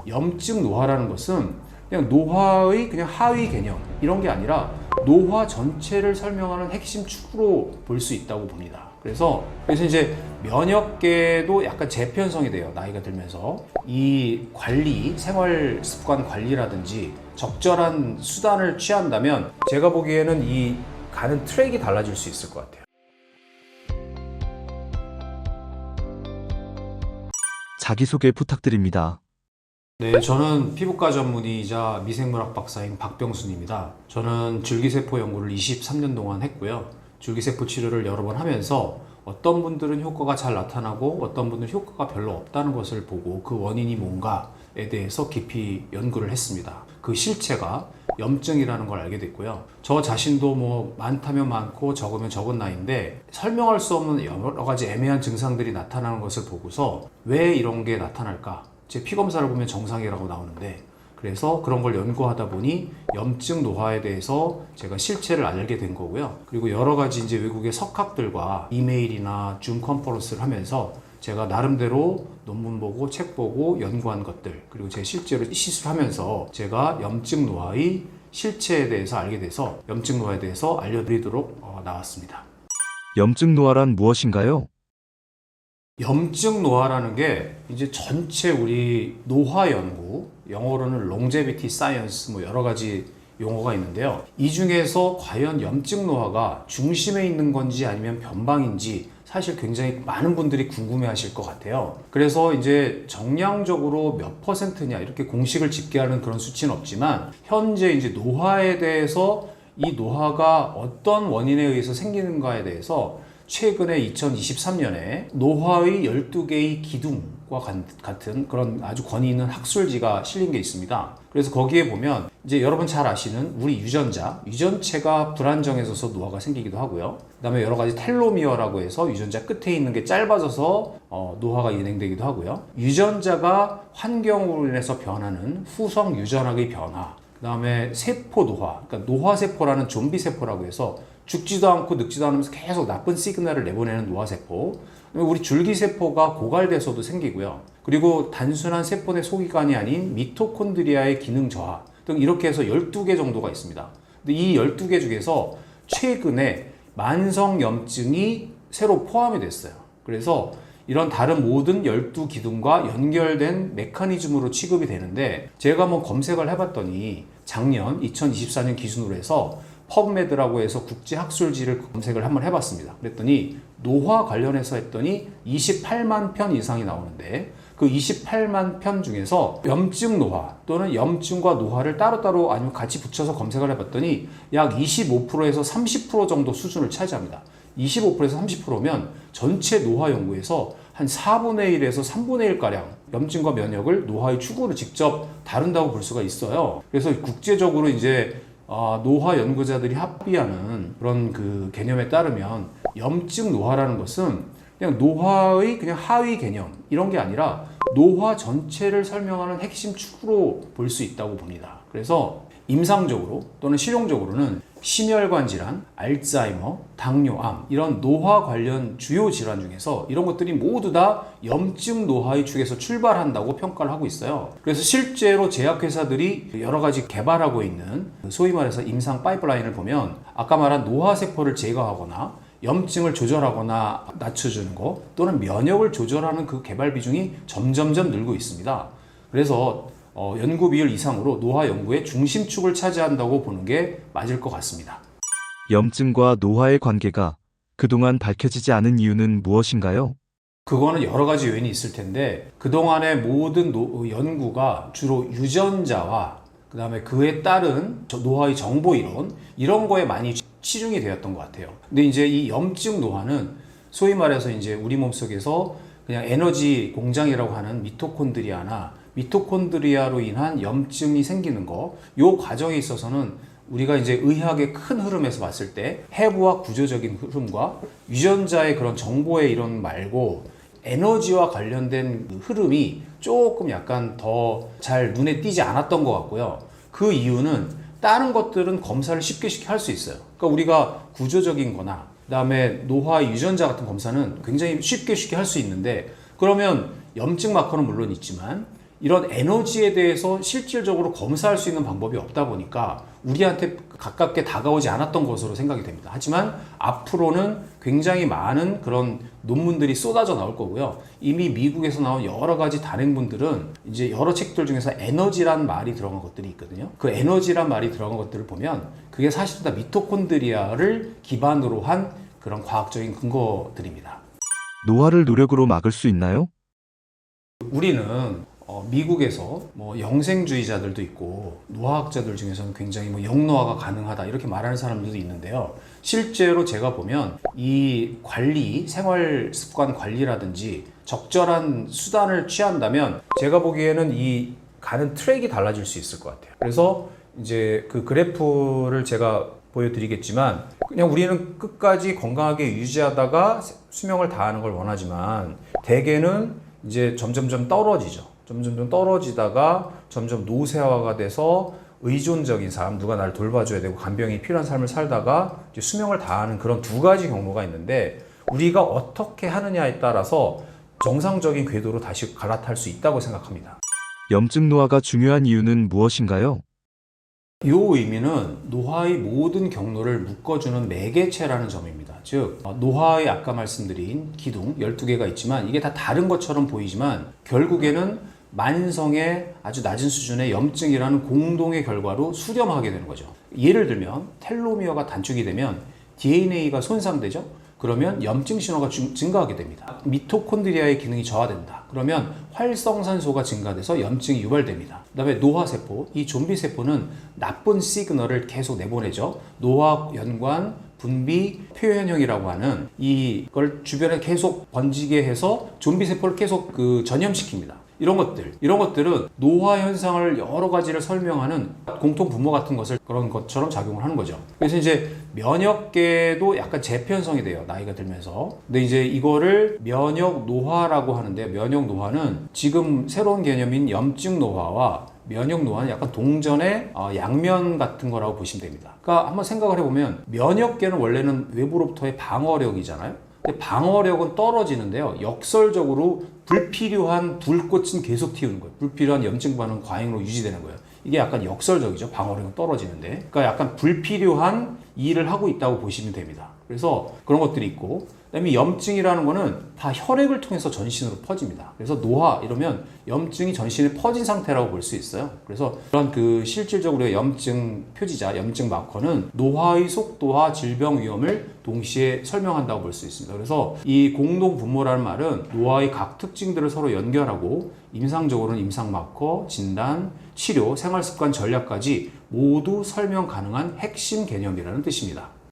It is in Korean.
염증 노화라는 것은 그냥 노화의 그냥 하위 개념 이런 게 아니라 노화 전체를 설명하는 핵심 축으로 볼 수 있다고 봅니다. 그래서 이제 면역계도 약간 재편성이 돼요. 나이가 들면서 이 관리, 생활 습관 관리라든지 적절한 수단을 취한다면 제가 보기에는 이 가는 트랙이 달라질 수 있을 것 같아요. 자기소개 부탁드립니다. 네, 저는 피부과 전문의이자 미생물학 박사인 박병순입니다. 저는 줄기세포 연구를 23년 동안 했고요. 줄기세포 치료를 여러 번 하면서 어떤 분들은 효과가 잘 나타나고 어떤 분들은 효과가 별로 없다는 것을 보고 그 원인이 뭔가에 대해서 깊이 연구를 했습니다. 그 실체가 염증이라는 걸 알게 됐고요. 저 자신도 뭐 많다면 많고 적으면 적은 나이인데 설명할 수 없는 여러 가지 애매한 증상들이 나타나는 것을 보고서 왜 이런 게 나타날까? 제 피검사를 보면 정상이라고 나오는데 그래서 그런 걸 연구하다 보니 염증 노화에 대해서 제가 실체를 알게 된 거고요. 그리고 여러 가지 이제 외국의 석학들과 이메일이나 줌 컨퍼런스를 하면서 제가 나름대로 논문 보고 책 보고 연구한 것들 그리고 제 실제로 시술하면서 제가 염증 노화의 실체에 대해서 알게 돼서 염증 노화에 대해서 알려드리도록 나왔습니다. 염증 노화란 무엇인가요? 염증 노화라는 게 이제 전체 우리 노화 연구, 영어로는 longevity science 뭐 여러 가지 용어가 있는데요. 이 중에서 과연 염증 노화가 중심에 있는 건지 아니면 변방인지 사실 굉장히 많은 분들이 궁금해 하실 것 같아요. 그래서 이제 정량적으로 몇 퍼센트냐 이렇게 공식을 집계하는 그런 수치는 없지만 현재 이제 노화에 대해서 이 노화가 어떤 원인에 의해서 생기는가에 대해서 최근에 2023년에 노화의 12개의 기둥과 같은 그런 아주 권위 있는 학술지가 실린 게 있습니다. 그래서 거기에 보면 이제 여러분 잘 아시는 우리 유전체가 불안정해져서 노화가 생기기도 하고요. 그 다음에 여러 가지 텔로미어라고 해서 유전자 끝에 있는 게 짧아져서 노화가 진행되기도 하고요. 유전자가 환경으로 인해서 변하는 후성 유전학의 변화, 그 다음에 세포 노화, 그러니까 노화세포라는 좀비 세포라고 해서 죽지도 않고 늙지도 않으면서 계속 나쁜 시그널을 내보내는 노화세포, 우리 줄기세포가 고갈돼서도 생기고요. 그리고 단순한 세포 내 소기관이 아닌 미토콘드리아의 기능 저하 등 이렇게 해서 12개 정도가 있습니다. 근데 이 12개 중에서 최근에 만성염증이 새로 포함이 됐어요. 그래서 이런 다른 모든 12기둥과 연결된 메커니즘으로 취급이 되는데 제가 한번 검색을 해봤더니 작년 2024년 기준으로 해서 펍메드라고 해서 국제학술지를 검색을 한번 해봤습니다. 그랬더니 노화 관련해서 했더니 28만 편 이상이 나오는데 그 28만 편 중에서 염증 노화 또는 염증과 노화를 따로따로 아니면 같이 붙여서 검색을 해봤더니 약 25%에서 30% 정도 수준을 차지합니다. 25%에서 30%면 전체 노화 연구에서 한 4분의 1에서 3분의 1가량 염증과 면역을 노화의 추구로 직접 다룬다고 볼 수가 있어요. 그래서 국제적으로 이제 노화 연구자들이 합의하는 그런 그 개념에 따르면 염증 노화라는 것은 그냥 노화의 그냥 하위 개념 이런 게 아니라 노화 전체를 설명하는 핵심 축으로 볼 수 있다고 봅니다. 그래서 임상적으로 또는 실용적으로는 심혈관 질환, 알츠하이머, 당뇨, 암 이런 노화 관련 주요 질환 중에서 이런 것들이 모두 다 염증 노화의 축에서 출발한다고 평가를 하고 있어요. 그래서 실제로 제약회사들이 여러 가지 개발하고 있는 소위 말해서 임상 파이프라인을 보면 아까 말한 노화세포를 제거하거나 염증을 조절하거나 낮춰주는 거 또는 면역을 조절하는 그 개발 비중이 점점점 늘고 있습니다. 그래서 연구 비율 이상으로 노화 연구의 중심축을 차지한다고 보는 게 맞을 것 같습니다. 염증과 노화의 관계가 그동안 밝혀지지 않은 이유는 무엇인가요? 그거는 여러 가지 요인이 있을 텐데 그동안의 모든 연구가 주로 유전자와 그 다음에 그에 따른 노화의 정보 이론 이런 거에 많이 치중이 되었던 것 같아요. 근데 이제 이 염증 노화는 소위 말해서 이제 우리 몸속에서 그냥 에너지 공장이라고 하는 미토콘드리아로 인한 염증이 생기는 거, 요 과정에 있어서는 우리가 이제 의학의 큰 흐름에서 봤을 때 해부학 구조적인 흐름과 유전자의 그런 정보의 이론 말고 에너지와 관련된 흐름이 조금 약간 더 잘 눈에 띄지 않았던 것 같고요. 그 이유는 다른 것들은 검사를 쉽게 할 수 있어요. 그러니까 우리가 구조적인 거나 그다음에 노화 유전자 같은 검사는 굉장히 쉽게 할 수 있는데 그러면 염증 마커는 물론 있지만 이런 에너지에 대해서 실질적으로 검사할 수 있는 방법이 없다 보니까 우리한테 가깝게 다가오지 않았던 것으로 생각이 됩니다. 하지만 앞으로는 굉장히 많은 그런 논문들이 쏟아져 나올 거고요. 이미 미국에서 나온 여러 가지 단행본들은 이제 여러 책들 중에서 에너지란 말이 들어간 것들이 있거든요. 그 에너지란 말이 들어간 것들을 보면 그게 사실 다 미토콘드리아를 기반으로 한 그런 과학적인 근거들입니다. 노화를 노력으로 막을 수 있나요? 우리는 미국에서 뭐 영생주의자들도 있고 노화학자들 중에서는 굉장히 뭐 영노화가 가능하다 이렇게 말하는 사람들도 있는데요. 실제로 제가 보면 이 관리, 생활 습관 관리라든지 적절한 수단을 취한다면 제가 보기에는 이 가는 트랙이 달라질 수 있을 것 같아요. 그래서 이제 그 그래프를 제가 보여드리겠지만 그냥 우리는 끝까지 건강하게 유지하다가 수명을 다하는 걸 원하지만 대개는 이제 점점점 떨어지죠. 점점점 떨어지다가 점점 노쇠화가 돼서 의존적인 삶, 누가 나를 돌봐줘야 되고 간병이 필요한 삶을 살다가 이제 수명을 다하는 그런 두 가지 경로가 있는데 우리가 어떻게 하느냐에 따라서 정상적인 궤도로 다시 갈아탈 수 있다고 생각합니다. 염증 노화가 중요한 이유는 무엇인가요? 이 의미는 노화의 모든 경로를 묶어주는 매개체라는 점입니다. 즉 노화의 아까 말씀드린 기둥 12개가 있지만 이게 다 다른 것처럼 보이지만 결국에는 만성의 아주 낮은 수준의 염증이라는 공동의 결과로 수렴하게 되는 거죠. 예를 들면 텔로미어가 단축이 되면 DNA가 손상되죠. 그러면 염증 신호가 증가하게 됩니다. 미토콘드리아의 기능이 저하된다. 그러면 활성산소가 증가돼서 염증이 유발됩니다. 그 다음에 노화세포, 이 좀비세포는 나쁜 시그널을 계속 내보내죠. 노화 연관 분비 표현형이라고 하는 이걸 주변에 계속 번지게 해서 좀비세포를 계속 전염시킵니다. 이런 것들은 노화 현상을 여러 가지를 설명하는 공통 분모 같은 것을 그런 것처럼 작용을 하는 거죠. 그래서 이제 면역계도 약간 재편성이 돼요. 나이가 들면서. 근데 이제 이거를 면역 노화라고 하는데 면역 노화는 지금 새로운 개념인 염증 노화와 면역 노화는 약간 동전의 양면 같은 거라고 보시면 됩니다. 그러니까 한번 생각을 해보면 면역계는 원래는 외부로부터의 방어력이잖아요. 근데 방어력은 떨어지는데요. 역설적으로 불필요한 불꽃은 계속 튀우는 거예요. 불필요한 염증 반응 과잉으로 유지되는 거예요. 이게 약간 역설적이죠. 방어력은 떨어지는데. 그러니까 약간 불필요한 일을 하고 있다고 보시면 됩니다. 그래서 그런 것들이 있고 그다음에 염증이라는 거는 다 혈액을 통해서 전신으로 퍼집니다. 그래서 노화 이러면 염증이 전신에 퍼진 상태라고 볼 수 있어요. 그래서 그런 실질적으로 염증 표지자, 염증 마커는 노화의 속도와 질병 위험을 동시에 설명한다고 볼 수 있습니다. 그래서 이 공동 분모라는 말은 노화의 각 특징들을 서로 연결하고 임상적으로는 임상 마커, 진단, 치료, 생활습관 전략까지 모두 설명 가능한 핵심 개념이라는 뜻입니다.